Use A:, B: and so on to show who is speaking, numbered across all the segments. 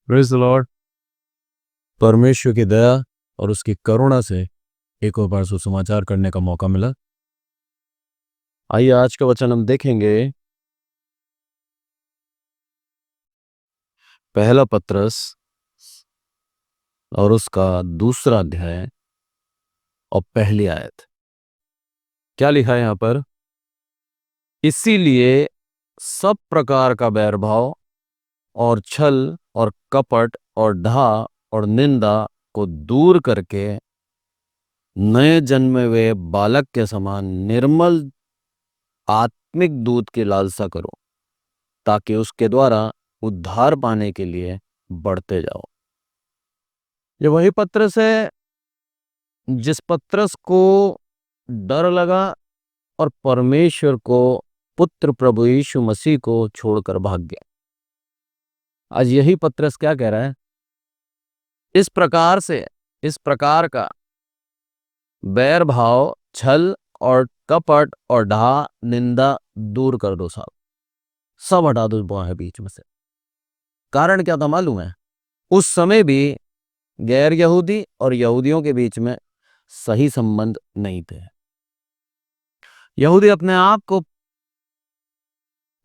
A: Praise the Lord. परमेश्वर की दया और उसकी करुणा से एक और बार सुसमाचार करने का मौका मिला। आइए आज का वचन हम देखेंगे। पहला पत्रस और उसका दूसरा अध्याय और पहली आयत। क्या लिखा है यहां पर? इसीलिए सब प्रकार का बैरभाव और छल और कपट और ढा और निंदा को दूर करके नए जन्मे हुए बालक के समान निर्मल आत्मिक दूध की लालसा करो, ताकि उसके द्वारा उद्धार पाने के लिए बढ़ते जाओ। ये वही पत्रस है जिस पत्रस को डर लगा और परमेश्वर को, पुत्र प्रभु यीशु मसीह को छोड़कर भाग गया। आज यही पत्रस क्या कह रहा है? इस प्रकार का बैर भाव, छल और कपट और ढा निंदा दूर कर दो साहब, सब हटा दो है बीच में से। कारण क्या था मालूम है? उस समय भी गैर यहूदी और यहूदियों के बीच में सही संबंध नहीं थे। यहूदी अपने आप को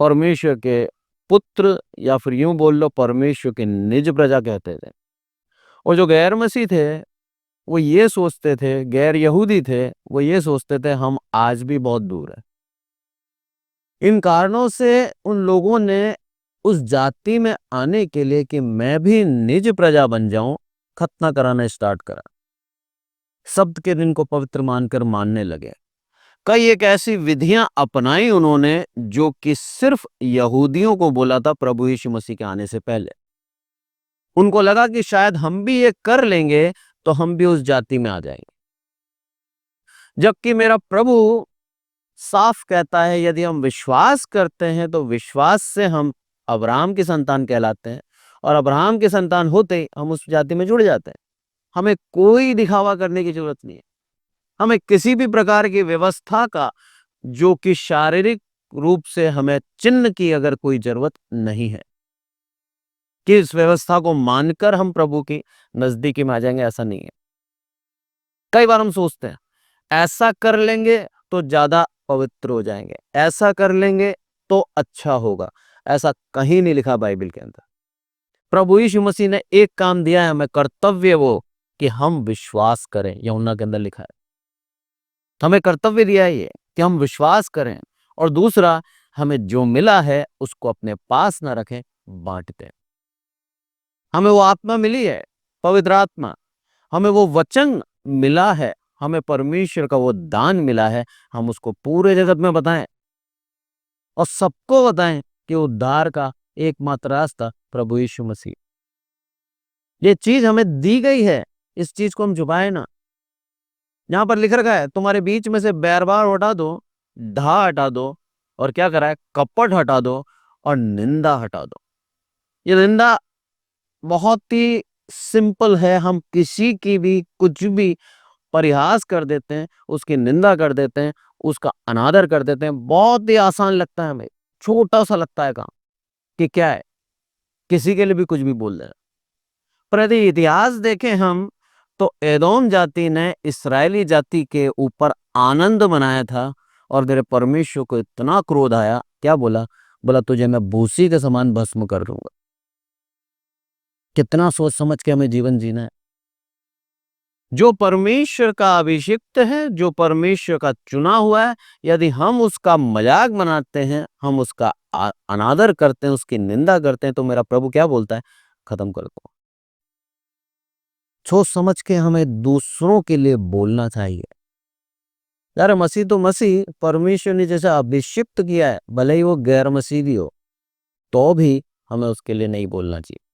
A: परमेश्वर के पुत्र या फिर यूं बोल लो परमेश्वर के निज प्रजा कहते थे, और जो गैर मसीह थे वो ये सोचते थे, गैर यहूदी थे वो ये सोचते थे हम आज भी बहुत दूर है। इन कारणों से उन लोगों ने उस जाति में आने के लिए कि मैं भी निज प्रजा बन जाऊं, खतना कराना स्टार्ट करा। शब्द के दिन को पवित्र मानकर मानने लगे। कई एक ऐसी विधियां अपनाई उन्होंने जो कि सिर्फ यहूदियों को बोला था प्रभु यीशु मसीह के आने से पहले। उनको लगा कि शायद हम भी ये कर लेंगे तो हम भी उस जाति में आ जाएंगे, जबकि मेरा प्रभु साफ कहता है यदि हम विश्वास करते हैं तो विश्वास से हम अब्राहम की संतान कहलाते हैं, और अब्राहम की संतान होते ही हम उस जाति में जुड़ जाते हैं। हमें कोई दिखावा करने की जरूरत नहीं है। हमें किसी भी प्रकार की व्यवस्था का, जो कि शारीरिक रूप से हमें चिन्ह की, अगर कोई जरूरत नहीं है कि इस व्यवस्था को मानकर हम प्रभु की नजदीकी में आ जाएंगे, ऐसा नहीं है। कई बार हम सोचते हैं ऐसा कर लेंगे तो ज्यादा पवित्र हो जाएंगे, ऐसा कर लेंगे तो अच्छा होगा। ऐसा कहीं नहीं लिखा बाइबल के अंदर। प्रभु यीशु मसीह ने एक काम दिया है हमें, कर्तव्य वो कि हम विश्वास करें। यूहन्ना के अंदर लिखा है हमें कर्तव्य दिया है ये कि हम विश्वास करें, और दूसरा हमें जो मिला है उसको अपने पास ना रखें, बांटते हैं। हमें वो आत्मा मिली है, पवित्र आत्मा। हमें वो वचन मिला है, हमें परमेश्वर का वो दान मिला है। हम उसको पूरे जगत में बताएं और सबको बताएं कि उद्धार का एकमात्र रास्ता प्रभु यीशु मसीह। ये चीज हमें दी गई है, इस चीज को हम छुपाए ना। यहां पर लिख रखा है तुम्हारे बीच में से बैरबार हटा दो, ढा हटा दो, और क्या करा है, कपट हटा दो और निंदा हटा दो। ये निंदा बहुत ही सिंपल है। हम किसी की भी कुछ भी परिहास कर देते हैं, उसकी निंदा कर देते हैं, उसका अनादर कर देते हैं। बहुत ही आसान लगता है हमें, छोटा सा लगता है काम कि क्या है, किसी के लिए भी कुछ भी बोल देना। पर यदि इतिहास देखें हम, तो एदोम जाति ने इस्राएली जाति के ऊपर आनंद मनाया था, और मेरे परमेश्वर को इतना क्रोध आया, क्या बोला? बोला तुझे मैं भूसी के समान भस्म कर दूंगा। कितना सोच समझ के हमें जीवन जीना है। जो परमेश्वर का अभिषिक्त है, जो परमेश्वर का चुना हुआ है, यदि हम उसका मजाक बनाते हैं, हम उसका अनादर करते हैं, उसकी निंदा करते हैं, तो मेरा प्रभु क्या बोलता है? खत्म कर दो। सोच समझ के हमें दूसरों के लिए बोलना चाहिए। यार मसीह तो मसीह, परमेश्वर ने जैसा अभिषिक्त किया है, भले ही वो गैर मसीह भी हो, तो भी हमें उसके लिए नहीं बोलना चाहिए।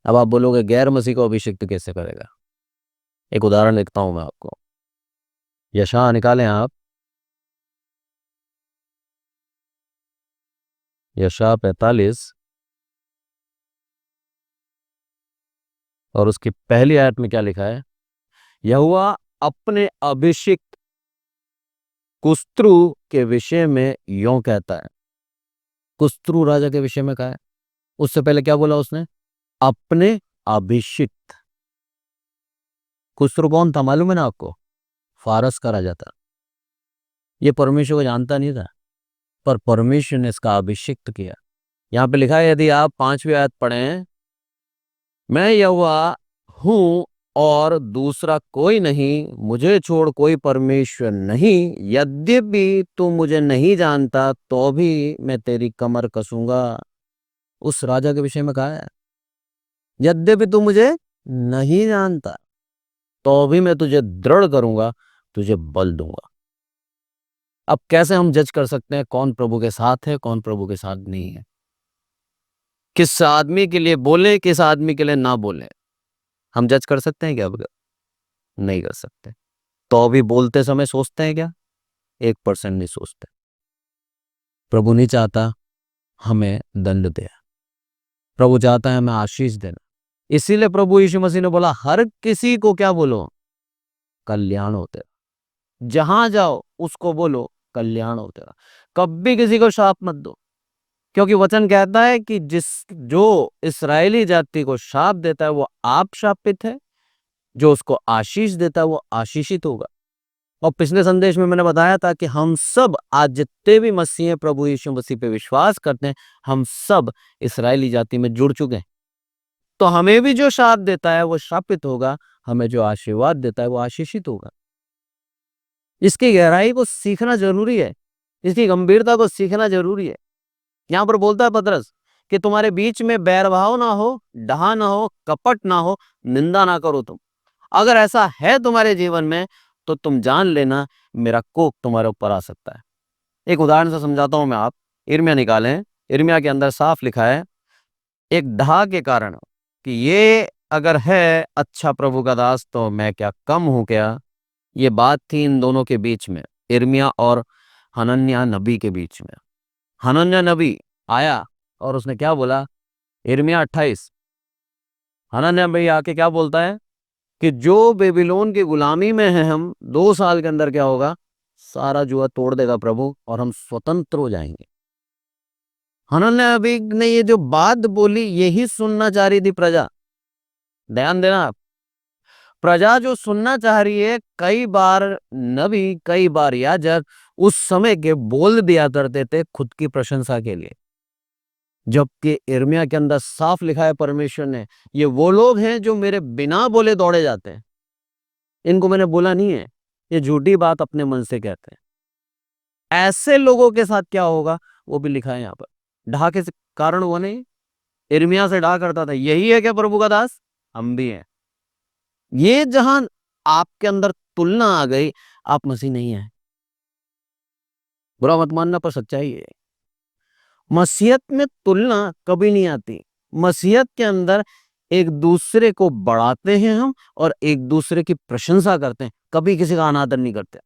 A: अब आप बोलोगे गैर मसीह को अभिषिक्त कैसे करेगा? एक उदाहरण लिखता हूं मैं आपको। यशायाह निकालें आप, यशायाह 45 और उसकी पहली आयत में क्या लिखा है? यहोवा अपने अभिषिक्त कुस्त्रु के विषय में यों कहता है। कुस्त्रु राजा के विषय में कहा है। उससे पहले क्या बोला उसने? अपने अभिषिक्त। खुसरो कौन था मालूम है ना आपको? फारस का राजा था। ये परमेश्वर को जानता नहीं था, पर परमेश्वर ने इसका अभिषिक्त किया। यहां पे लिखा है, यदि आप 5वीं आयत पढ़ें, मैं यहोवा हूं और दूसरा कोई नहीं, मुझे छोड़ कोई परमेश्वर नहीं, यद्यपि तू मुझे नहीं जानता तो भी मैं तेरी कमर कसूंगा। उस राजा के विषय में कहा है, यद्यपि तू मुझे नहीं जानता तो भी मैं तुझे दृढ़ करूंगा, तुझे बल दूंगा। अब कैसे हम जज कर सकते हैं कौन प्रभु के साथ है, कौन प्रभु के साथ नहीं है? किस आदमी के लिए बोले, किस आदमी के लिए ना बोले, हम जज कर सकते हैं क्या? नहीं कर सकते। तो भी बोलते समय सोचते हैं क्या? 1% नहीं सोचते। प्रभु नहीं चाहता हमें दंड दे, प्रभु चाहता है हमें आशीष देना। इसीलिए प्रभु यीशु मसीह ने बोला, हर किसी को क्या बोलो? कल्याण हो तेरा। जहां जाओ उसको बोलो कल्याण हो तेरा। कभी किसी को शाप मत दो, क्योंकि वचन कहता है कि जो इस्राएली जाति को शाप देता है वो आप शापित है, जो उसको आशीष देता है वो आशीषित होगा। और पिछले संदेश में मैंने बताया था कि हम सब आज जितने भी मसीह प्रभु यीशु मसीह पे विश्वास करते हैं, हम सब इस्राएली जाति में जुड़ चुके हैं। तो हमें भी जो शाप देता है वो शापित होगा, हमें जो आशीर्वाद देता है वो आशीषित होगा। इसकी गहराई को सीखना जरूरी है, इसकी गंभीरता को सीखना जरूरी है। यहां पर बोलता है पतरस कि तुम्हारे बीच में बैरभाव ना हो, डहा ना हो, कपट ना हो, निंदा ना करो तुम। अगर ऐसा है तुम्हारे जीवन में तो तुम जान लेना मेरा कोप तुम्हारे ऊपर आ सकता है। एक उदाहरण से समझाता हूं मैं। आप इर्मिया निकालें, इर्मिया के अंदर साफ लिखा है, एक डहा के कारण कि ये अगर है अच्छा प्रभु का दास तो मैं क्या कम हूं क्या? ये बात थी इन दोनों के बीच में, इर्मिया और हनन्याह नबी के बीच में। हनन्याह नबी आया और उसने क्या बोला? इर्मिया 28, हनन्याह नबी आके क्या बोलता है कि जो बेबीलोन की गुलामी में है हम, 2 साल के अंदर क्या होगा? सारा जुआ तोड़ देगा प्रभु और हम स्वतंत्र हो जाएंगे। हनन्याह नबी ने ये जो बात बोली यही सुनना चाह रही थी प्रजा। ध्यान देना आप, प्रजा जो सुनना चाह रही है, कई बार नबी, कई बार याजक उस समय के बोल दिया करते थे खुद की प्रशंसा के लिए, जबकि इर्मिया के अंदर साफ लिखा है परमेश्वर ने, ये वो लोग हैं जो मेरे बिना बोले दौड़े जाते हैं, इनको मैंने बोला नहीं है, ये झूठी बात अपने मन से कहते हैं। ऐसे लोगों के साथ क्या होगा वो भी लिखा है यहाँ पर। ढा के कारण वो नहीं, इर्मिया से ढा करता था, यही है क्या प्रभु का दास? हम भी हैं। ये जहां आपके अंदर तुलना आ गई, आप मसीह नहीं है। बुरा मत मानना पर सच्चाई है। मसीहत में तुलना कभी नहीं आती। मसीहत के अंदर एक दूसरे को बढ़ाते हैं हम और एक दूसरे की प्रशंसा करते हैं, कभी किसी का अनादर नहीं करते।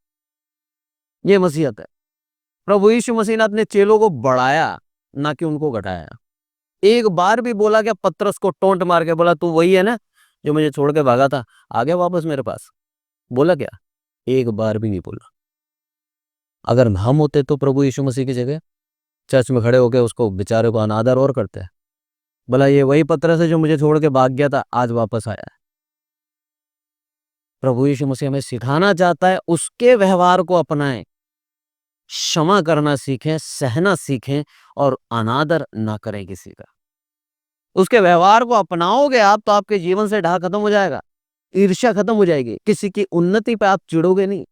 A: ये मसीहत है। प्रभु यीशु मसीह ने अपने चेलों को बढ़ाया, ना कि उनको घटाया। एक बार भी बोला क्या पतरस को टोंट मार के बोला, तू वही है ना जो मुझे छोड़ के भागा था, आ गया वापस मेरे पास? बोला क्या? एक बार भी नहीं बोला। अगर हम होते तो प्रभु यीशु मसीह की जगह चर्च में खड़े होकर उसको बेचारे को अनादर और करते हैं, बोला ये वही पतरस है जो मुझे छोड़ के भाग गया था, आज वापस आया है। प्रभु यीशु मसीह हमें सिखाना चाहता है उसके व्यवहार को अपनाएं, क्षमा करना सीखें, सहना सीखें और अनादर ना करें किसी का। उसके व्यवहार को अपनाओगे आप तो आपके जीवन से ढा खत्म हो जाएगा, ईर्ष्या खत्म हो जाएगी, किसी की उन्नति पे आप चिढ़ोगे नहीं,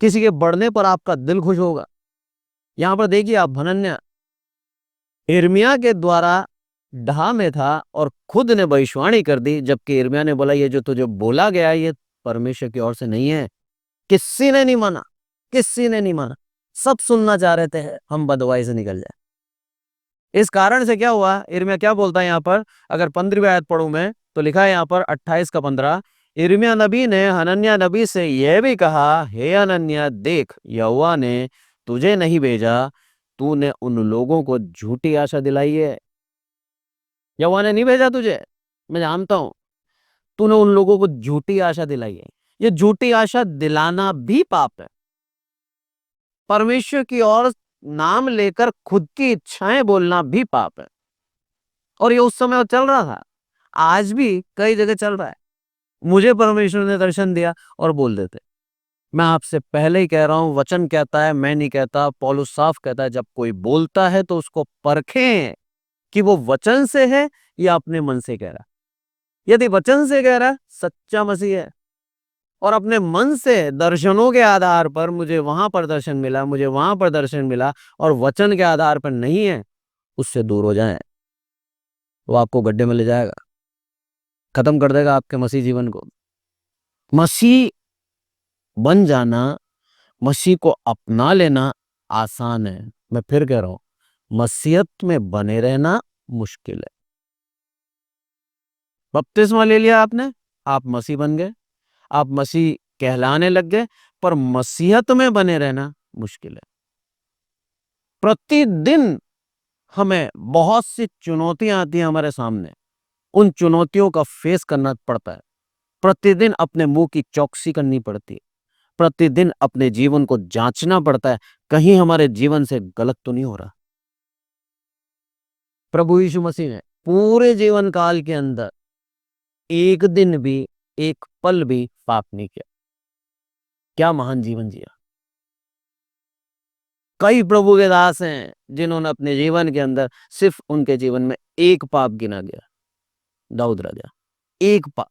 A: किसी के बढ़ने पर आपका दिल खुश होगा। यहां पर देखिए आप, हनन्याह इर्मिया के द्वारा ढा में था और खुद ने भविष्यवाणी कर दी, जबकि इर्मिया ने बोला ये जो तुझे बोला गया ये परमेश्वर की ओर से नहीं है। किसी ने नहीं माना, किसी ने नहीं माना। सब सुनना चाह रहे थे हम बदवाई से निकल जाए। इस कारण से क्या हुआ, इर्मिया क्या बोलता है यहाँ पर? अगर 15वीं आयत पढ़ूं मैं तो लिखा है यहाँ पर 28 का 15, इर्मिया नबी ने हनन्याह नबी से यह भी कहा, हे हनन्याह देख, यहोवा ने तुझे नहीं भेजा, तूने उन लोगों को झूठी आशा दिलाई है। यहोवा ने नहीं भेजा तुझे, मैं जानता हूं, तूने उन लोगों को झूठी आशा दिलाई है। ये झूठी आशा दिलाना भी पाप है। परमेश्वर की ओर नाम लेकर खुद की इच्छाएं बोलना भी पाप है। और ये उस समय चल रहा था। आज भी कई जगह चल रहा है। मुझे परमेश्वर ने दर्शन दिया और बोल देते। मैं आपसे पहले ही कह रहा हूं, वचन कहता है, मैं नहीं कहता, पौलुस साफ कहता है, जब कोई बोलता है तो उसको परखें कि वो वचन से है या अपने मन से कह रहा है। यदि वचन से कह रहा है, सच्चा मसीह है, और अपने मन से दर्शनों के आधार पर मुझे वहां पर दर्शन मिला, मुझे वहां पर दर्शन मिला, और वचन के आधार पर नहीं है, उससे दूर हो जाएं। वो आपको गड्ढे में ले जाएगा, खत्म कर देगा आपके मसीह जीवन को। मसीह बन जाना, मसीह को अपना लेना आसान है। मैं फिर कह रहा हूं, मसीहत में बने रहना मुश्किल है। बपतिस्मा ले लिया आपने, आप मसीह बन गए, आप मसीह कहलाने लग गए, पर मसीहत में बने रहना मुश्किल है। प्रतिदिन हमें बहुत सी चुनौतियां आती हैं हमारे सामने, उन चुनौतियों का फेस करना पड़ता है। प्रतिदिन अपने मुंह की चौकसी करनी पड़ती है, प्रतिदिन अपने जीवन को जांचना पड़ता है, कहीं हमारे जीवन से गलत तो नहीं हो रहा। प्रभु यीशु मसीह ने पूरे जीवन काल के अंदर एक दिन भी, एक पल भी पाप नहीं किया। क्या महान जीवन जिया। कई प्रभु के दास हैं जिन्होंने अपने जीवन के अंदर सिर्फ उनके जीवन में एक पाप गिना गया, दाऊद राजा, एक पाप।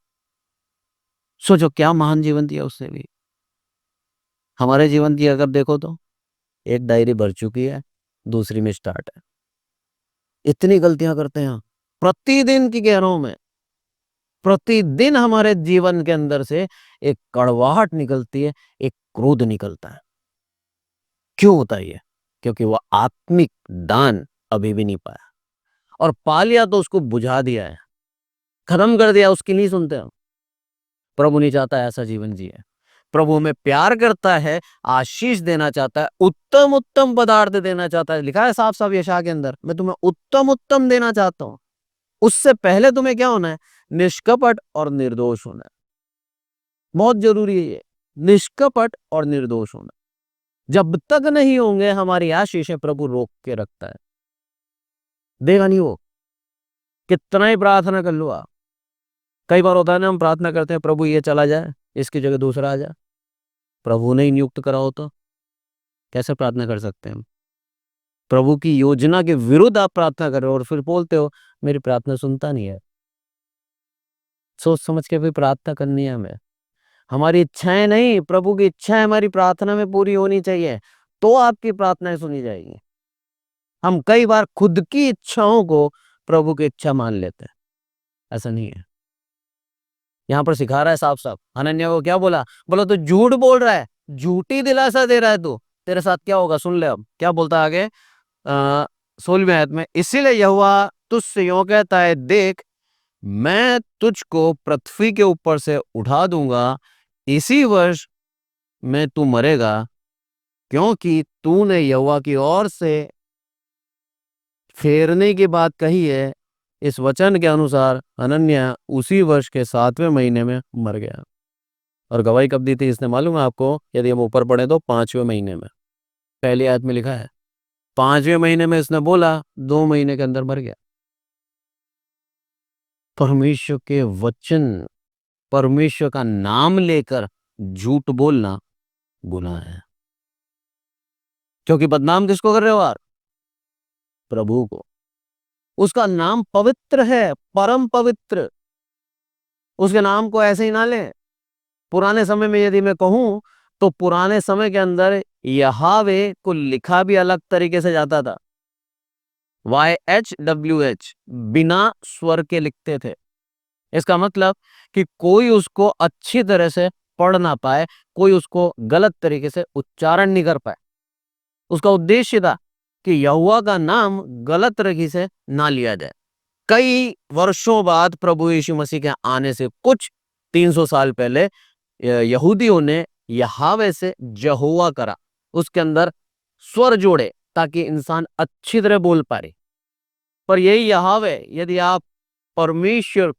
A: सोचो क्या महान जीवन दिया उसने भी। हमारे जीवन की अगर देखो तो एक डायरी भर चुकी है, दूसरी में स्टार्ट है। इतनी गलतियां करते हैं प्रतिदिन की गहरों में। प्रतिदिन हमारे जीवन के अंदर से एक कड़वाहट निकलती है, एक क्रोध निकलता है। क्यों होता है ये? क्योंकि वह आत्मिक दान अभी भी नहीं पाया, और पा लिया तो उसको बुझा दिया है, खत्म कर दिया, उसकी नहीं सुनते हम। प्रभु नहीं चाहता ऐसा जीवन जिए। प्रभु हमें प्यार करता है, आशीष देना चाहता है, उत्तम उत्तम पदार्थ देना चाहता है। लिखा है साफ साफ यशायाह के अंदर, मैं तुम्हें उत्तम उत्तम देना चाहता हूं। उससे पहले तुम्हें क्या होना है? निष्कपट और निर्दोष होना है। बहुत जरूरी है ये, निष्कपट और निर्दोष होना। जब तक नहीं होंगे हमारी आशीषें प्रभु रोक के रखता है, देगा नहीं वो, कितना ही प्रार्थना कर लो आप। कई बार होता है ना, हम प्रार्थना करते हैं प्रभु ये चला जाए, इसकी जगह दूसरा आ जाए। प्रभु ने ही नियुक्त करा हो तो कैसे प्रार्थना कर सकते हैं हम? प्रभु की योजना के विरुद्ध आप प्रार्थना कर रहे हो और फिर बोलते हो मेरी प्रार्थना सुनता नहीं है। सोच समझ के भी प्रार्थना करनी है हमें। हमारी इच्छाएं नहीं, प्रभु की इच्छाएं हमारी प्रार्थना में पूरी होनी चाहिए, तो आपकी प्रार्थनाएं सुनी जाएंगी। हम कई बार खुद की इच्छाओं को प्रभु की इच्छा मान लेते हैं, ऐसा नहीं है। यहां पर सिखा रहा है साफ साफ। हनन्याह को क्या बोला? बोला तो झूठ बोल रहा है, झूठी दिलासा दे रहा है तू, तेरे साथ क्या होगा सुन ले। अब क्या बोलता है आगे 16वें आयत में, इसीलिए यहोवा तुझसे यूं कहता है, देख मैं तुझको पृथ्वी के ऊपर से उठा दूंगा, इसी वर्ष में तू मरेगा, क्योंकि तूने यहोवा की ओर से फेरने की बात कही है। इस वचन के अनुसार हनन्याह उसी वर्ष के 7वें महीने में मर गया। और गवाही कब दी थी इसने मालूम है आपको? यदि हम ऊपर पढ़े तो 5वें महीने में। पहली आयत में लिखा है 5वें महीने में इसने बोला, 2 महीने के अंदर मर गया। परमेश्वर के वचन, परमेश्वर का नाम लेकर झूठ बोलना गुनाह है। क्योंकि बदनाम किसको कर रहे हो आप? प्रभु को। उसका नाम पवित्र है, परम पवित्र। उसके नाम को ऐसे ही ना लें। पुराने समय में यदि मैं कहूं तो पुराने समय के अंदर यहावे को लिखा भी अलग तरीके से जाता था, YHWH, बिना स्वर के लिखते थे। इसका मतलब कि कोई उसको अच्छी तरह से पढ़ ना पाए, कोई उसको गलत तरीके से उच्चारण नहीं कर पाए। उसका उद्देश्य था कि यहोवा का नाम गलत तरीके से ना लिया जाए। कई वर्षों बाद प्रभु यीशु मसीह के आने से कुछ 300 साल पहले यहूदियों ने यहावे से यहोवा करा, उसके अंदर स्वर जोड़े ताकि इंसान अच्छी तरह बोल पाए। पर यही यहावे, यदि आप परमेश्वर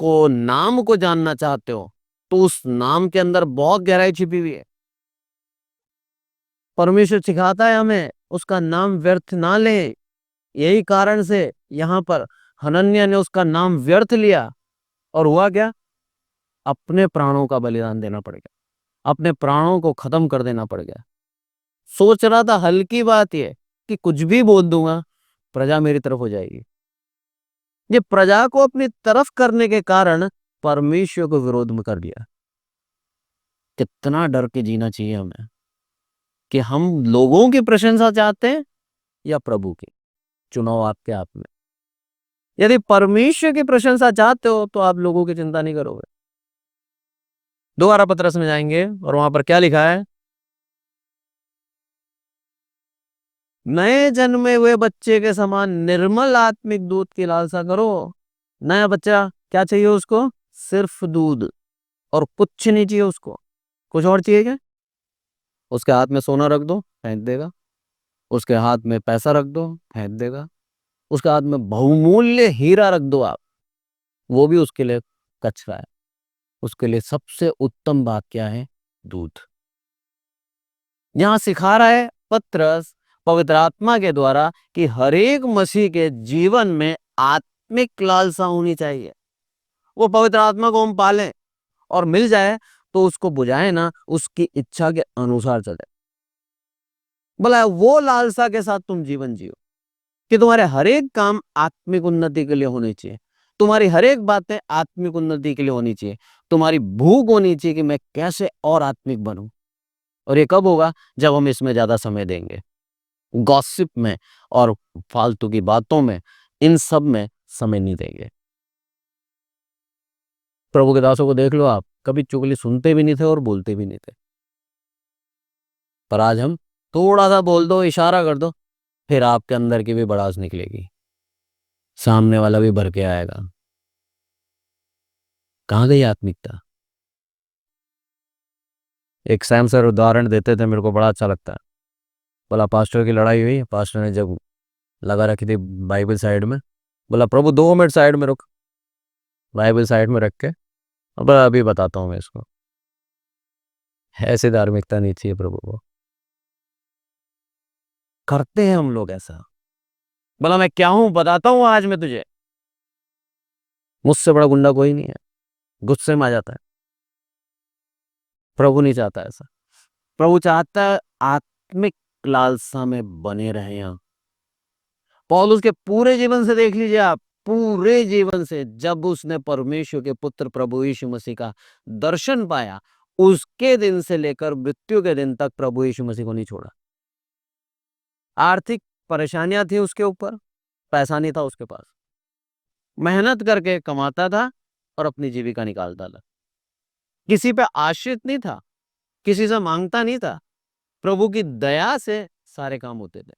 A: को नाम को जानना चाहते हो तो उस नाम के अंदर बहुत गहराई छिपी हुई है। परमेश्वर सिखाता है हमें उसका नाम व्यर्थ ना ले। यही कारण से यहां पर हनन्याह ने उसका नाम व्यर्थ लिया और हुआ क्या? अपने प्राणों का बलिदान देना पड़ गया, अपने प्राणों को खत्म कर देना पड़ गया। सोच रहा था हल्की बात ये कि कुछ भी बोल दूंगा प्रजा मेरी तरफ हो जाएगी। ये प्रजा को अपनी तरफ करने के कारण परमेश्वर को विरोध में कर दिया। कितना डर के जीना चाहिए हमें कि हम लोगों की प्रशंसा चाहते हैं या प्रभु की। चुनाव आपके हाथ में। यदि परमेश्वर की प्रशंसा चाहते हो तो आप लोगों की चिंता नहीं करोगे। दोबारा पतरस में जाएंगे और वहां पर क्या लिखा है? नए जन्मे हुए बच्चे के समान निर्मल आत्मिक दूध की लालसा करो। नया बच्चा क्या चाहिए उसको? सिर्फ दूध, और कुछ नहीं चाहिए उसको। कुछ और चाहिए क्या? उसके हाथ में सोना रख दो, फेंक देगा। उसके हाथ में पैसा रख दो, फेंक देगा। उसके हाथ में बहुमूल्य हीरा रख दो आप, वो भी उसके लिए कचरा है। उसके लिए सबसे उत्तम बात क्या है? दूध। यहां सिखा रहा है पतरस पवित्र आत्मा के द्वारा कि हर एक मसीह के जीवन में आत्मिक लालसा होनी चाहिए। वो पवित्र आत्मा को हम पालें और मिल जाए तो उसको बुझाए ना, उसकी इच्छा के अनुसार चले। बोला वो लालसा के साथ तुम जीवन जियो कि तुम्हारे हर एक काम आत्मिक उन्नति के लिए होने चाहिए। तुम्हारी हर एक बातें आत्मिक उन्नति के लिए होनी चाहिए। तुम्हारी भूख होनी चाहिए कि मैं कैसे और आत्मिक बनूं। और ये कब होगा? जब हम इसमें ज्यादा समय देंगे, गॉसिप में और फालतू की बातों में, इन सब में समय नहीं देंगे। प्रभु के दासों को देख लो, आप कभी चुगली सुनते भी नहीं थे और बोलते भी नहीं थे, पर आज हम थोड़ा सा बोल दो, इशारा कर दो, फिर आपके अंदर की भी भड़ास निकलेगी, सामने वाला भी भर के आएगा। कहाँ गई आत्मिकता? एक सैम सर उदाहरण देते थे, मेरे को बड़ा अच्छा लगता है। बोला पास्टर की लड़ाई हुई, पास्टर ने जब लगा रखी थी बाइबल साइड में, बोला प्रभु 2 मिनट साइड में रुक। बाइबल साइड में रख के अब अभी बताता हूँ मैं इसको। ऐसी धार्मिकता नहीं चाहिए प्रभु को। करते हैं हम लोग ऐसा। बोला मैं क्या हूं बताता हूं आज मैं तुझे। मुझसे बड़ा गुंडा कोई नहीं है। गुस्से में आ जाता है। प्रभु नहीं चाहता ऐसा। प्रभु चाहता है आत्मिक लालसा में बने रहे। यहाँ पौलुस के पूरे जीवन से देख लीजिए आप, पूरे जीवन से, जब उसने परमेश्वर के पुत्र प्रभु यीशु मसीह का दर्शन पाया, उसके दिन से लेकर मृत्यु के दिन तक प्रभु यीशु मसीह को नहीं छोड़ा। आर्थिक परेशानियां थी उसके ऊपर, पैसा नहीं था उसके पास, मेहनत करके कमाता था और अपनी जीविका निकालता था। किसी पे आश्रित नहीं था, किसी से मांगता नहीं था। प्रभु की दया से सारे काम होते थे।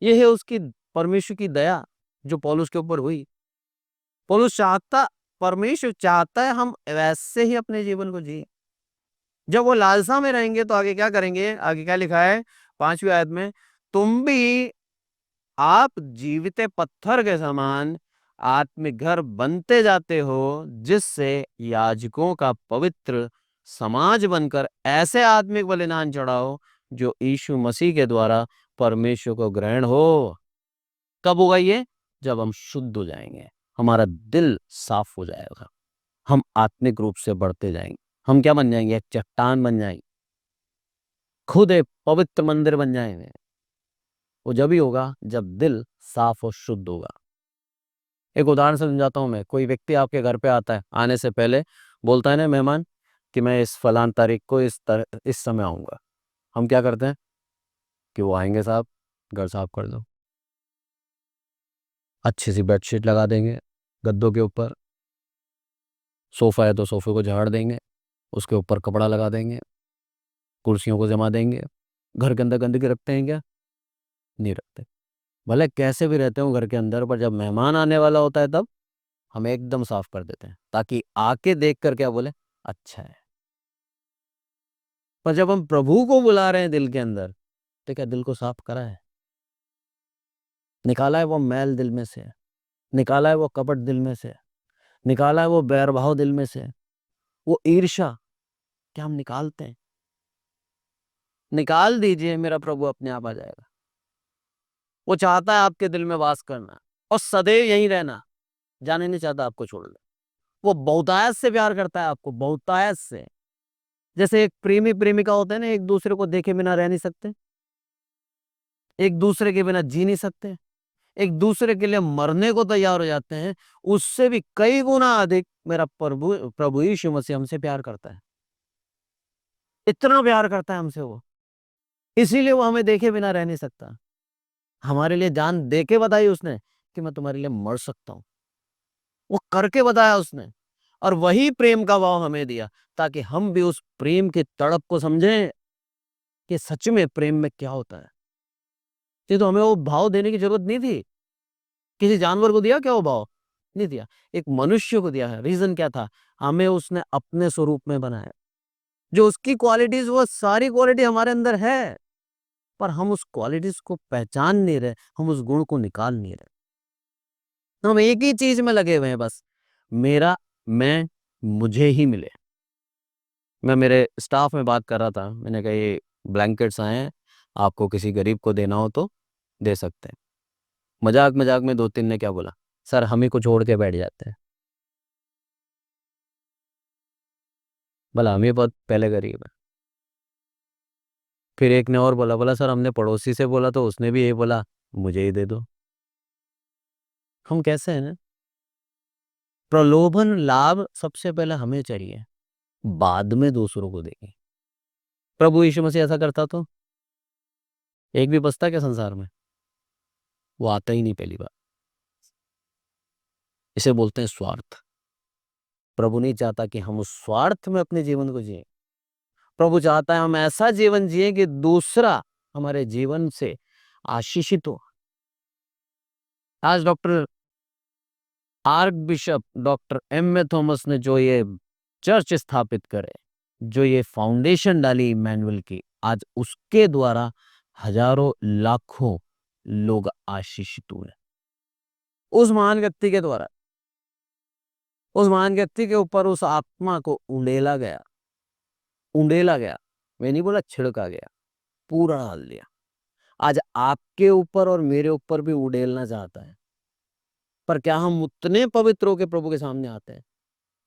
A: यह है उसकी, परमेश्वर की दया जो पौलुस के ऊपर हुई। पौलुस चाहता, परमेश्वर चाहता है हम वैसे ही अपने जीवन को जिए। जब वो लालसा में रहेंगे तो आगे क्या करेंगे? आगे क्या लिखा है 5वीं आयत में? तुम भी आप जीवित पत्थर के समान आत्मिक घर बनते जाते हो, जिससे याजकों का पवित्र समाज बनकर ऐसे आत्मिक बलिदान चढ़ाओ जो यीशु मसीह के द्वारा परमेश्वर को ग्रहण हो। कब होगा ये? जब हम शुद्ध हो जाएंगे, हमारा दिल साफ हो जाएगा, हम आत्मिक रूप से बढ़ते जाएंगे। हम क्या बन जाएंगे? एक चट्टान बन जाएंगे, खुद एक पवित्र मंदिर बन जाएंगे। वो जब ही होगा जब दिल साफ और शुद्ध होगा। एक उदाहरण से समझाता हूं मैं। कोई व्यक्ति आपके घर पे आता है, आने से पहले बोलता है ना मेहमान कि मैं इस फलान तारीख को इस समय आऊंगा। हम क्या करते हैं कि वो आएंगे, साहब घर साफ कर दो, अच्छी सी बेडशीट लगा देंगे गद्दों के ऊपर, सोफा है तो सोफे को झाड़ देंगे, उसके ऊपर कपड़ा लगा देंगे, कुर्सियों को जमा देंगे। घर के अंदर गंदगी रखते हैं क्या? नहीं रखते। भले कैसे भी रहते हो घर के अंदर, पर जब मेहमान आने वाला होता है तब हम एकदम साफ कर देते हैं, ताकि आके देख कर क्या बोले, अच्छा है। पर जब हम प्रभु को बुला रहे हैं दिल के अंदर, तो क्या दिल को साफ करा है? निकाला है वो मैल दिल में से, निकाला है वो कपट दिल में से, निकाला है वो बैरभाव दिल में से, वो ईर्ष्या, क्या हम निकालते हैं? निकाल दीजिए, मेरा प्रभु अपने आप आ जाएगा। वो चाहता है आपके दिल में वास करना और सदैव यहीं रहना। जाने नहीं चाहता आपको छोड़ दे। वो बहुतायत से प्यार करता है आपको, बहुतायत से। जैसे एक प्रेमी प्रेमिका होते हैं ना, एक दूसरे को देखे बिना रह नहीं सकते, एक दूसरे के बिना जी नहीं सकते, एक दूसरे के लिए मरने को तैयार हो जाते हैं, उससे भी कई गुना अधिक मेरा प्रभु प्रभु यीशु मसीह हमसे प्यार करता है। इतना प्यार करता है हमसे वो, इसीलिए वो हमें देखे बिना रह नहीं सकता। हमारे लिए जान दे के बताई उसने कि मैं तुम्हारे लिए मर सकता हूं। वो करके बताया उसने, और वही प्रेम का भाव हमें दिया, ताकि हम भी उस प्रेम की तड़प को समझें कि सच में प्रेम में क्या होता है। ये तो हमें वो भाव देने की जरूरत नहीं थी। किसी जानवर को दिया क्या वो भाव? नहीं दिया। एक मनुष्य को दिया है। रीजन क्या था? हमें उसने अपने स्वरूप में बनाया। जो उसकी क्वालिटीज, वो सारी क्वालिटी हमारे अंदर है, पर हम उस क्वालिटीज को पहचान नहीं रहे, हम उस गुण को निकाल नहीं रहे। हम एक ही चीज में लगे हुए हैं बस, मेरा, मैं, मुझे ही मिले। मैं मेरे स्टाफ में बात कर रहा था, मैंने कहा ये ब्लैंकेट्स आए हैं, आपको किसी गरीब को देना हो तो दे सकते हैं। मजाक मजाक में दो तीन ने क्या बोला, सर हम ही को छोड़ के बैठ जाते हैं। बोला हम ही बहुत पहले गरीब है। फिर एक ने और बोला, बोला सर हमने पड़ोसी से बोला तो उसने भी यही बोला, मुझे ही दे दो। हम कैसे हैं ना, प्रलोभन लाभ सबसे पहले हमें चाहिए, बाद में दूसरों को देंगे। प्रभु यीशु मसीह ऐसा करता तो एक भी बचता क्या संसार में? वो आता ही नहीं पहली बार। इसे बोलते हैं स्वार्थ। प्रभु नहीं चाहता कि हम उस स्वार्थ में अपने जीवन को जिए। प्रभु चाहता है हम ऐसा जीवन जिए कि दूसरा हमारे जीवन से आशीषित हो। आज doctor archbishop doctor M A Thomas ने जो ये चर्च स्थापित करे, जो ये फाउंडेशन डाली इमैनुअल की, आज उसके द्वारा हजारों लाखों लोग आशीषित हुए। उस महान व्यक्ति के द्वारा, उस महान व्यक्ति के ऊपर उस आत्मा को उंडेला गया, उंडेला गया। मैं नहीं बोला छिड़का गया, पूरा डाल दिया। आज आपके ऊपर और मेरे ऊपर भी उड़ेलना चाहता है। पर क्या हम उतने पवित्र होकर प्रभु के सामने आते हैं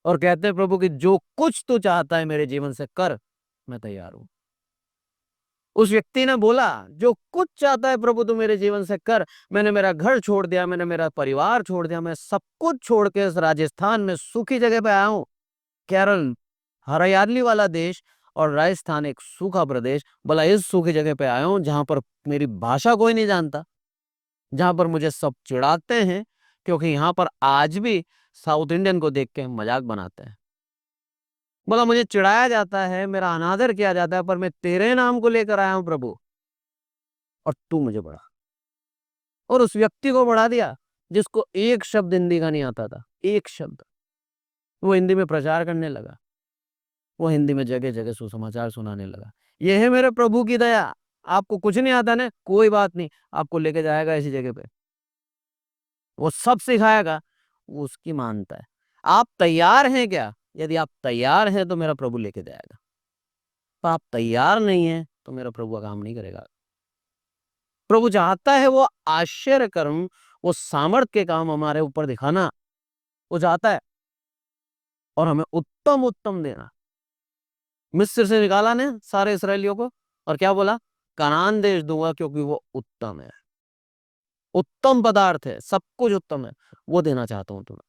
A: और कहते हैं प्रभु कि जो कुछ तू चाहता है मेरे जीवन से कर, मैं तैयार हूं। उस व्यक्ति ने बोला, जो कुछ चाहता है प्रभु तू मेरे जीवन से कर। मैंने मेरा घर छोड़ दिया, मैंने मेरा परिवार छोड़ दिया, मैं सब कुछ छोड़ के इस राजस्थान में सूखी जगह पे आया हूं। केरल हरियाली वाला देश और राजस्थान एक सूखा प्रदेश। बोला इस सूखी जगह पे आया हूं जहां पर मेरी भाषा कोई नहीं जानता, जहां पर मुझे सब चिढ़ाते हैं, क्योंकि यहां पर आज भी साउथ इंडियन को देख के मजाक बनाते हैं। बोला मुझे चिढ़ाया जाता है, मेरा अनादर किया जाता है, पर मैं तेरे नाम को लेकर आया हूं प्रभु, और तू मुझे बढ़ा। और उस व्यक्ति को बढ़ा दिया जिसको एक शब्द हिंदी का नहीं आता था, एक शब्द। वो हिंदी में प्रचार करने लगा, वो हिंदी में जगह जगह सुसमाचार सुनाने लगा। यह है मेरे प्रभु की दया। आपको कुछ नहीं आता ना, कोई बात नहीं, आपको लेके जाएगा ऐसी जगह पे, वो सब सिखाएगा, वो उसकी मानता है। आप तैयार हैं क्या? यदि आप तैयार हैं तो मेरा प्रभु लेके जाएगा, पर आप तैयार नहीं है तो मेरा प्रभु का काम नहीं करेगा। प्रभु चाहता है वो आश्चर्य कर्म, वो सामर्थ के काम हमारे ऊपर दिखाना, वो चाहता है, और हमें उत्तम उत्तम देना। मिस्र से निकाला ने सारे इसराइलियों को, और क्या बोला? कनान देश दूंगा, क्योंकि वो उत्तम है, उत्तम पदार्थ है, सब कुछ उत्तम है, वो देना चाहता हूं तुम्हें।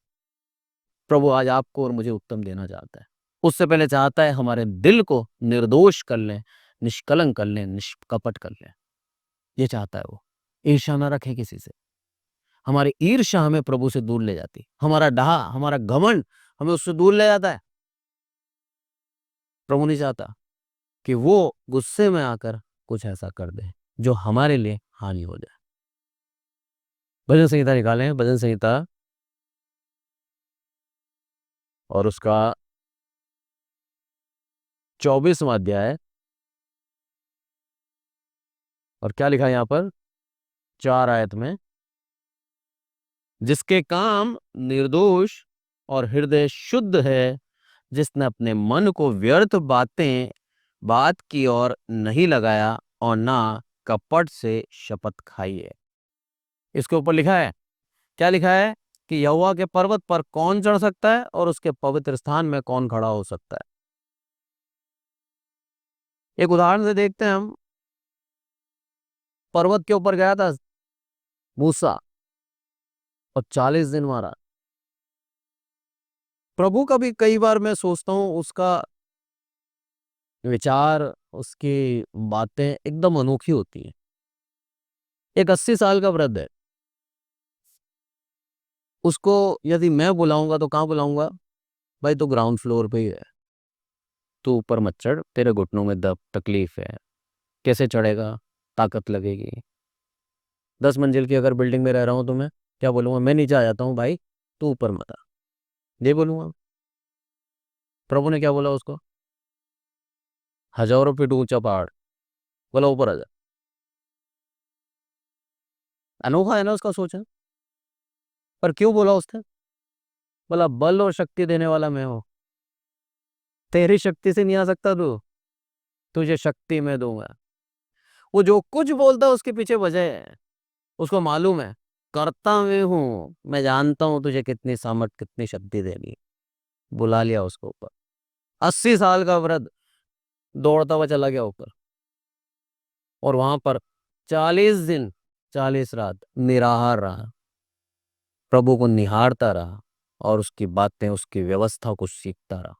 A: प्रभु आज आपको और मुझे उत्तम देना चाहता है। उससे पहले चाहता है हमारे दिल को निर्दोष कर लें, निष्कलंक कर लें, निष्कपट कर लें। ये चाहता है वो। ईर्ष्या ना रखे किसी से। हमारी ईर्ष्या हमें प्रभु से दूर ले जाती, हमारा डाह, हमारा घमंड हमें उससे दूर ले जाता है। प्रभु नहीं चाहता कि वो गुस्से में आकर कुछ ऐसा कर दे जो हमारे लिए हानि हो जाए। भजन संहिता निकालें, भजन संहिता और उसका 24वां अध्याय, और क्या लिखा है यहां पर 4 आयत में, जिसके काम निर्दोष और हृदय शुद्ध है, जिसने अपने मन को व्यर्थ बात की और नहीं लगाया, और ना कपट से शपथ खाई है। इसके ऊपर लिखा है, क्या लिखा है? कि यहोवा के पर्वत पर कौन चढ़ सकता है और उसके पवित्र स्थान में कौन खड़ा हो सकता है। एक उदाहरण से देखते हैं हम। पर्वत के ऊपर गया था मूसा और 40 दिन वहां रहा। प्रभु का भी कई बार मैं सोचता हूँ, उसका विचार, उसकी बातें एकदम अनोखी होती हैं। एक 80 साल का वृद्ध है, उसको यदि मैं बुलाऊंगा तो कहाँ बुलाऊंगा? भाई तो ग्राउंड फ्लोर पे ही है, तू ऊपर मत चढ़, तेरे घुटनों में दर्द तकलीफ है, कैसे चढ़ेगा, ताकत लगेगी। 10 मंजिल की अगर बिल्डिंग में रह रहा हूँ तो मैं क्या बोलूंगा? मैं नीचे आ जाता हूँ भाई, तू ऊपर मत आ, ये बोलूंगा। प्रभु ने क्या बोला उसको? हजारों फीट ऊंचा पहाड़, बोला ऊपर आ जा। अनोखा है ना उसका सोचना। पर क्यों बोला उसने? बोला बल और शक्ति देने वाला मैं हूं, तेरी शक्ति से नहीं आ सकता तू, तुझे शक्ति मैं दूंगा। वो जो कुछ बोलता है उसके पीछे वजह है। उसको मालूम है, करता मैं हूं, मैं जानता हूं तुझे कितनी सामर्थ, कितनी शक्ति देनी है। बुला लिया उसको ऊपर। 80 साल का वृद्ध दौड़ता हुआ चला गया ऊपर, और वहां पर 40 दिन 40 रात निराहार रहा, प्रभु को निहारता रहा और उसकी बातें, उसकी व्यवस्था को सीखता रहा।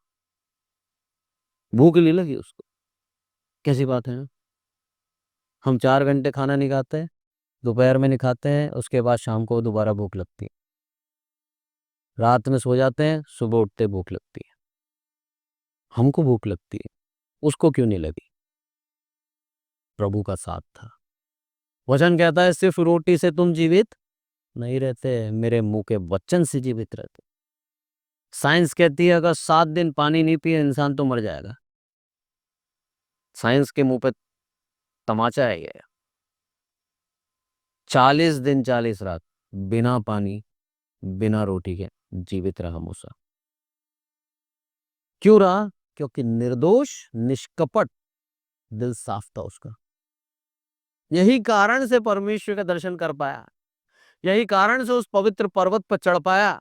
A: भूख नहीं लगी उसको। कैसी बात है ना? हम 4 घंटे खाना नहीं खाते, दोपहर में नहीं खाते हैं, उसके बाद शाम को दोबारा भूख लगती है। रात में सो जाते हैं, सुबह उठते भूख लगती है। हमको भूख लगती है, उसको क्यों नहीं लगी? प्रभु का साथ था। वचन कहता है सिर्फ रोटी से तुम जीवित नहीं रहते, मेरे मुंह के वचन से जीवित रहते। साइंस कहती है अगर 7 दिन पानी नहीं पिए इंसान तो मर जाएगा। साइंस के मुंह पे तमाचा है ये। 40 दिन 40 रात बिना पानी, बिना रोटी के जीवित रहा मूसा। क्यों रहा? क्योंकि निर्दोष, निष्कपट दिल साफ था उसका। यही कारण से परमेश्वर का दर्शन कर पाया, यही कारण से उस पवित्र पर्वत पर चढ़ पाया।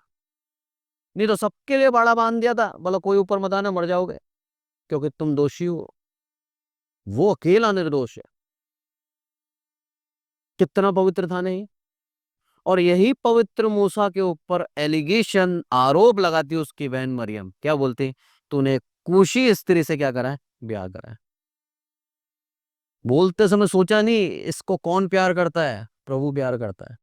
A: नहीं तो सबके लिए बाड़ा बांध दिया था, बोला कोई ऊपर मत आना, मर जाओगे, क्योंकि तुम दोषी हो। वो अकेला निर्दोष है। कितना पवित्र था नहीं? और यही पवित्र मूसा के ऊपर एलिगेशन, आरोप लगाती उसकी बहन मरियम। क्या बोलती? तूने कूशी स्त्री से क्या करा है? ब्याह करा है। बोलते समय सोचा नहीं इसको कौन प्यार करता है? प्रभु प्यार करता है।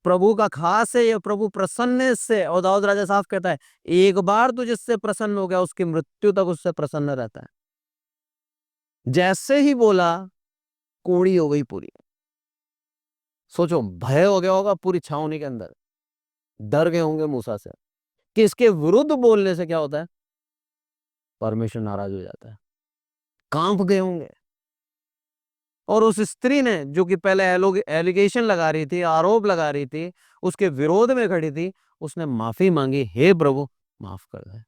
A: प्रभु का खास है ये, प्रभु प्रसन्न है इससे। और दाऊद राजा साफ कहता है एक बार तो जिससे प्रसन्न हो गया उसकी मृत्यु तक उससे प्रसन्न रहता है। जैसे ही बोला, कोड़ी हो गई पूरी। सोचो, भय हो गया होगा पूरी छावनी के अंदर, डर गए होंगे मूसा से कि इसके विरुद्ध बोलने से क्या होता है, परमेश्वर नाराज हो जाता है। कांप गए होंगे। और उस स्त्री ने जो कि पहले एलिगेशन लगा रही थी, आरोप लगा रही थी, उसके विरोध में खड़ी थी, उसने माफी मांगी, हे प्रभु माफ कर दे।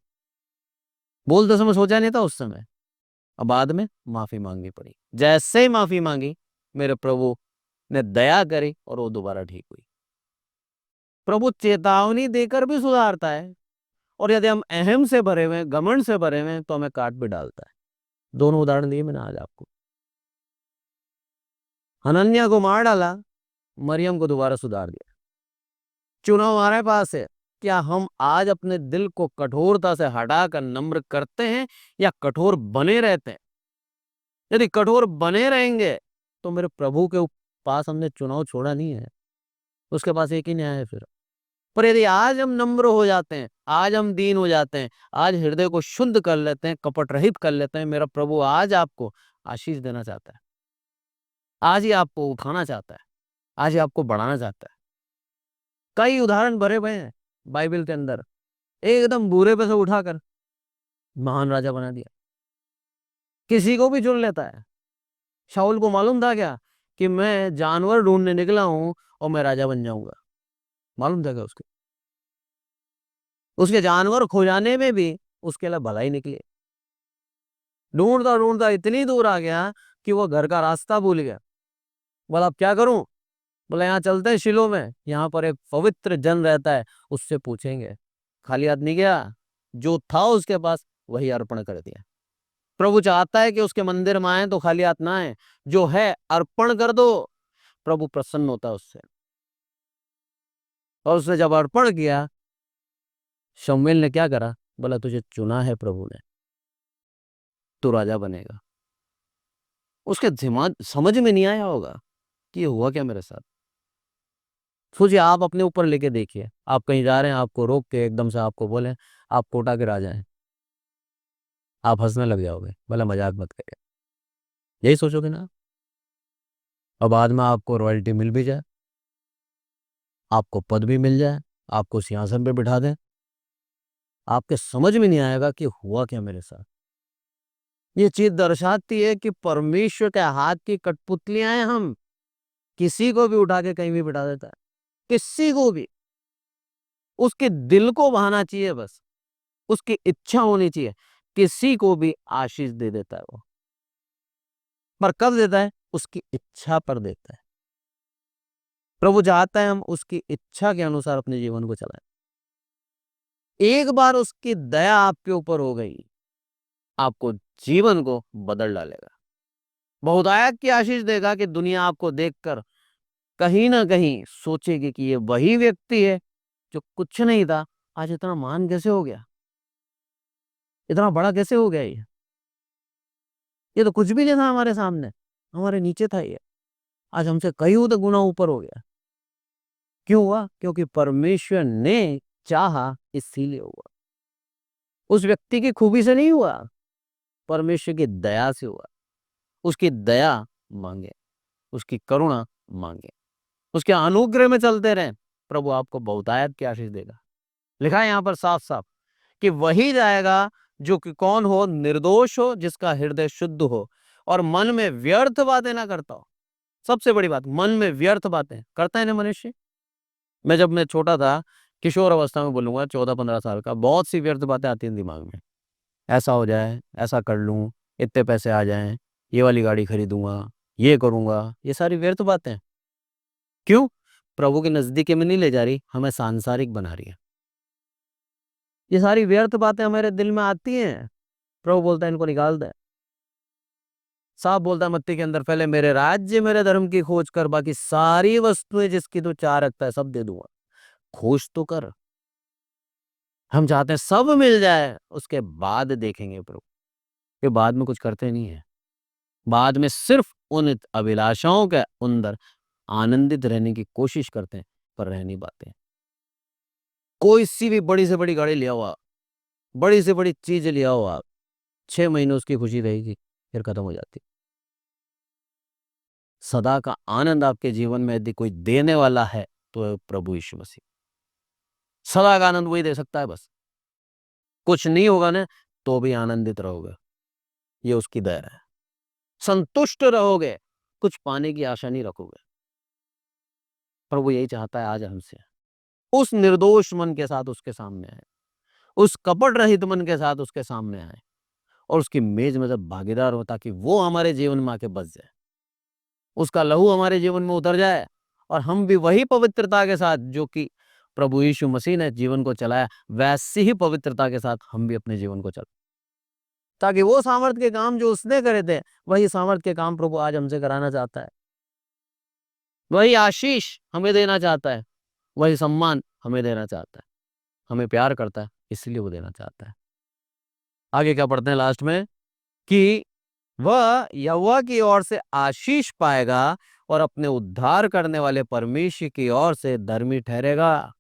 A: बोलते समय सोचा नहीं था उस समय, अब बाद में माफी मांगनी पड़ी। जैसे ही माफी मांगी, मेरे प्रभु ने दया करी और वो दोबारा ठीक हुई। प्रभु चेतावनी देकर भी सुधारता है, और यदि हम अहम से भरे हुए, घमंड से भरे हुए तो हमें काट भी डालता है। दोनों उदाहरण दिए मैंने आज आपको। हनन्या को मार डाला, मरियम को दोबारा सुधार दिया। चुनाव हमारे पास है। क्या हम आज अपने दिल को कठोरता से हटाकर नम्र करते हैं या कठोर बने रहते हैं? यदि कठोर बने रहेंगे तो मेरे प्रभु के पास हमने चुनाव छोड़ा नहीं है, उसके पास एक ही न्याय है फिर। पर यदि आज हम नम्र हो जाते हैं, आज हम दीन हो जाते हैं, आज हृदय को शुद्ध कर लेते हैं, कपट रहित कर लेते हैं, मेरा प्रभु आज आपको आशीष देना चाहता है। आज ही आपको उठाना चाहता है, आज ही आपको बढ़ाना चाहता है। कई उदाहरण भरे हुए हैं बाइबल के अंदर, एकदम बुरे पे से उठाकर महान राजा बना दिया। किसी को भी चुन लेता है। शाऊल को मालूम था क्या कि मैं जानवर ढूंढने निकला हूं और मैं राजा बन जाऊंगा? मालूम था क्या उसके? उसके जानवर खो जाने में भी उसके लिए भलाई निकली। ढूंढता ढूंढता इतनी दूर आ गया कि वो घर का रास्ता भूल गया। बोला अब क्या करूं? बोला यहाँ चलते हैं शिलो में, यहाँ पर एक पवित्र जन रहता है, उससे पूछेंगे। खाली हाथ नहीं गया, जो था उसके पास वही अर्पण कर दिया। प्रभु चाहता है कि उसके मंदिर में आए तो खाली हाथ ना आए, जो है अर्पण कर दो, प्रभु प्रसन्न होता है उससे। और उसने जब अर्पण किया, शमूएल ने क्या करा, बोला तुझे चुना है प्रभु ने, तू राजा बनेगा। उसके दिमाग समझ में नहीं आया होगा कि ये हुआ क्या मेरे साथ। सोचिए, आप अपने ऊपर लेके देखिए, आप कहीं जा रहे हैं, आपको रोक के एकदम से आपको बोले आप कोटा के राजा हैं, आप हंसने लग जाओगे, बोला मजाक मत करिए, यही सोचोगे ना। और बाद में आपको रॉयल्टी मिल भी जाए, आपको पद भी मिल जाए, आपको सिंहासन पे बिठा दें, आपके समझ में नहीं आएगा कि हुआ क्या मेरे साथ। ये चीज दर्शाती है कि परमेश्वर के हाथ की कठपुतलियां हैं हम। किसी को भी उठा के कहीं भी बिठा देता है, किसी को भी। उसके दिल को बहाना चाहिए बस, उसकी इच्छा होनी चाहिए, किसी को भी आशीष दे देता है वो। पर कब देता है? उसकी इच्छा पर देता है। प्रभु चाहता है हम उसकी इच्छा के अनुसार अपने जीवन को चलाएं। एक बार उसकी दया आपके ऊपर हो गई, आपको जीवन को बदल डालेगा। बहुतायत की आशीष देगा कि दुनिया आपको देखकर कहीं ना कहीं सोचेगी कि ये वही व्यक्ति है जो कुछ नहीं था, आज इतना महान कैसे हो गया, इतना बड़ा कैसे हो गया ये तो कुछ भी नहीं था हमारे सामने, हमारे नीचे था ये, आज हमसे कई गुना ऊपर हो गया। क्यों हुआ? क्योंकि परमेश्वर ने चाहा, इसीलिए हुआ। उस व्यक्ति की खूबी से नहीं हुआ, परमेश्वर की दया से हुआ। उसकी दया मांगे, उसकी करुणा मांगे, उसके अनुग्रह में चलते रहें, प्रभु आपको बहुतायत की आशीष देगा। लिखा है यहां पर साफ साफ कि वही जाएगा जो कि कौन हो, निर्दोष हो, जिसका हृदय शुद्ध हो और मन में व्यर्थ बातें ना करता हो। सबसे बड़ी बात, मन में व्यर्थ बातें करता है ना मनुष्य। जब मैं छोटा था, किशोर अवस्था में बोलूंगा, 14-15 साल का, बहुत सी व्यर्थ बातें आती हैं दिमाग में। ऐसा हो जाए, ऐसा कर लूं, इतने पैसे आ जाएं, ये वाली गाड़ी खरीदूंगा, ये करूंगा, ये सारी व्यर्थ बातें। क्यों? प्रभु के नजदीक में नहीं ले जा रही, हमें सांसारिक बना रही है। ये सारी व्यर्थ बातें हमारे दिल में आती हैं, प्रभु बोलता है इनको निकाल दे। साफ बोलता है मत्ती के अंदर, पहले मेरे राज्य मेरे धर्म की खोज कर, बाकी सारी वस्तुएं जिसकी तू चाह रखता है सब दे दूंगा। खोज तो कर। हम चाहते हैं सब मिल जाए, उसके बाद देखेंगे प्रभु। ये बाद में कुछ करते नहीं है, बाद में सिर्फ उन अभिलाषाओं के अंदर आनंदित रहने की कोशिश करते हैं, पर रह नहीं पाते। कोई सी भी बड़ी से बड़ी गाड़ी लिया हुआ, बड़ी से बड़ी चीज लिया हुआ आप, 6 महीने उसकी खुशी रहेगी, फिर खत्म हो जाती। सदा का आनंद आपके जीवन में यदि कोई देने वाला है तो प्रभु यीशु मसीह। सदा का आनंद वही दे सकता है बस। कुछ नहीं होगा ना तो भी आनंदित रहोगे, ये उसकी दया है। संतुष्ट रहोगे, कुछ पाने की आशा नहीं रखोगे। प्रभु यही चाहता है आज हमसे। उस निर्दोष मन के साथ उसके सामने आए, उस कपट रहित मन के साथ उसके सामने आए और उसकी मेज में जब भागीदार हो, ताकि वो हमारे जीवन में आके बस जाए, उसका लहू हमारे जीवन में उतर जाए और हम भी वही पवित्रता के साथ जो कि प्रभु यीशु मसीह ने जीवन को चलाया, वैसी ही पवित्रता के साथ हम भी अपने जीवन को चलाएं, ताकि वो सामर्थ्य के काम जो उसने करे थे, वही सामर्थ्य के काम प्रभु आज हमसे कराना चाहता है। वही आशीष हमें देना चाहता है, वही सम्मान हमें देना चाहता है। हमें प्यार करता है, इसलिए वो देना चाहता है। आगे क्या पढ़ते हैं लास्ट में, कि वह यहोवा की ओर से आशीष पाएगा और अपने उद्धार करने वाले परमेश्वर की ओर से धर्मी ठहरेगा।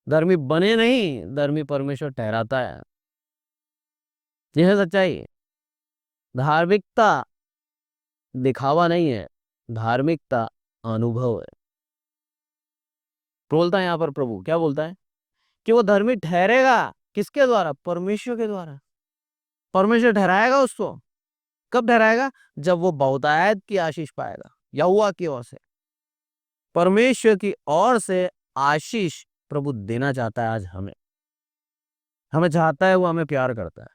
A: धर्मी बने नहीं, धर्मी परमेश्वर ठहराता है। यह है सच्चाई। धार्मिकता दिखावा नहीं है, धार्मिकता अनुभव है। बोलता है यहां पर प्रभु, क्या बोलता है? कि वो धर्मी ठहरेगा, किसके द्वारा? परमेश्वर के द्वारा। परमेश्वर ठहराएगा उसको। कब ठहराएगा? जब वो बहुतायत की आशीष पाएगा यहोवा की ओर से। परमेश्वर की ओर से आशीष प्रभु देना चाहता है आज हमें। हमें चाहता है, वो हमें प्यार करता है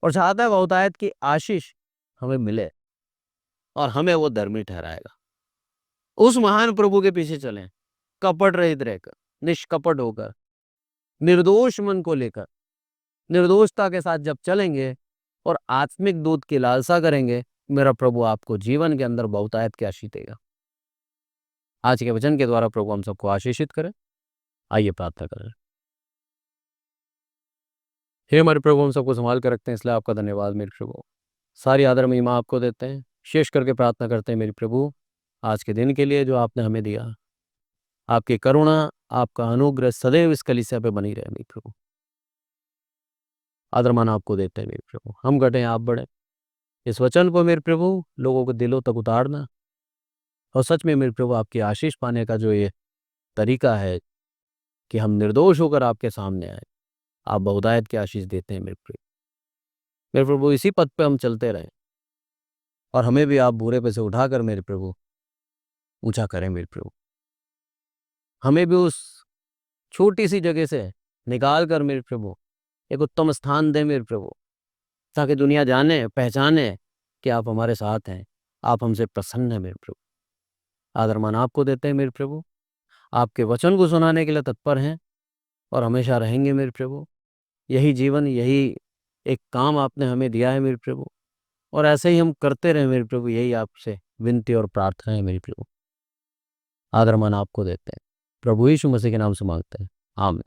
A: और चाहता है बहुतायत की आशीष हमें मिले और हमें वो धर्मी ठहराएगा। उस महान प्रभु के पीछे चलें, कपट रहित रहकर, निष्कपट होकर, निर्दोष मन को लेकर, निर्दोषता के साथ जब चलेंगे और आत्मिक दूध की लालसा करेंगे, मेरा प्रभु आपको जीवन के अंदर बहुतायत की आशीष देगा। आज के वचन के द्वारा प्रभु हम सबको आशीषित करे। आइए प्रार्थना करें। हे हमारे प्रभु, हम सबको संभाल कर रखते हैं, इसलिए आपका धन्यवाद मेरे प्रभु। सारी आदर महिमा आपको देते हैं। शेष करके प्रार्थना करते हैं मेरे प्रभु, आज के दिन के लिए जो आपने हमें दिया, आपकी करुणा, आपका अनुग्रह सदैव इस कलीसिया पे बनी रहे मेरे प्रभु। आदर मान आपको देते हैं मेरे प्रभु। हम घटें, आप बढ़े। इस वचन को मेरे प्रभु लोगों के दिलों तक उतारना, और सच में मेरे प्रभु आपकी आशीष पाने का जो ये तरीका है कि हम निर्दोष होकर आपके सामने आए, आप बहुतायत की आशीष देते हैं मेरे प्रभु। मेरे प्रभु इसी पथ पे हम चलते रहें, और हमें भी आप बुरे पे से उठाकर मेरे प्रभु ऊंचा करें मेरे प्रभु। हमें भी उस छोटी सी जगह से निकाल कर मेरे प्रभु एक उत्तम स्थान दें मेरे प्रभु, ताकि दुनिया जाने, पहचाने कि आप हमारे साथ हैं, आप हमसे प्रसन्न हैं मेरे प्रभु। आदरमान आपको देते हैं मेरे प्रभु। आपके वचन को सुनाने के लिए तत्पर हैं और हमेशा रहेंगे मेरे प्रभु। यही जीवन, यही एक काम आपने हमें दिया है मेरे प्रभु, और ऐसे ही हम करते रहें मेरे प्रभु। यही आपसे विनती और प्रार्थना है मेरे प्रभु। आदरमान आपको देते हैं, प्रभु यीशु मसीह के नाम से मांगते हैं, आमीन।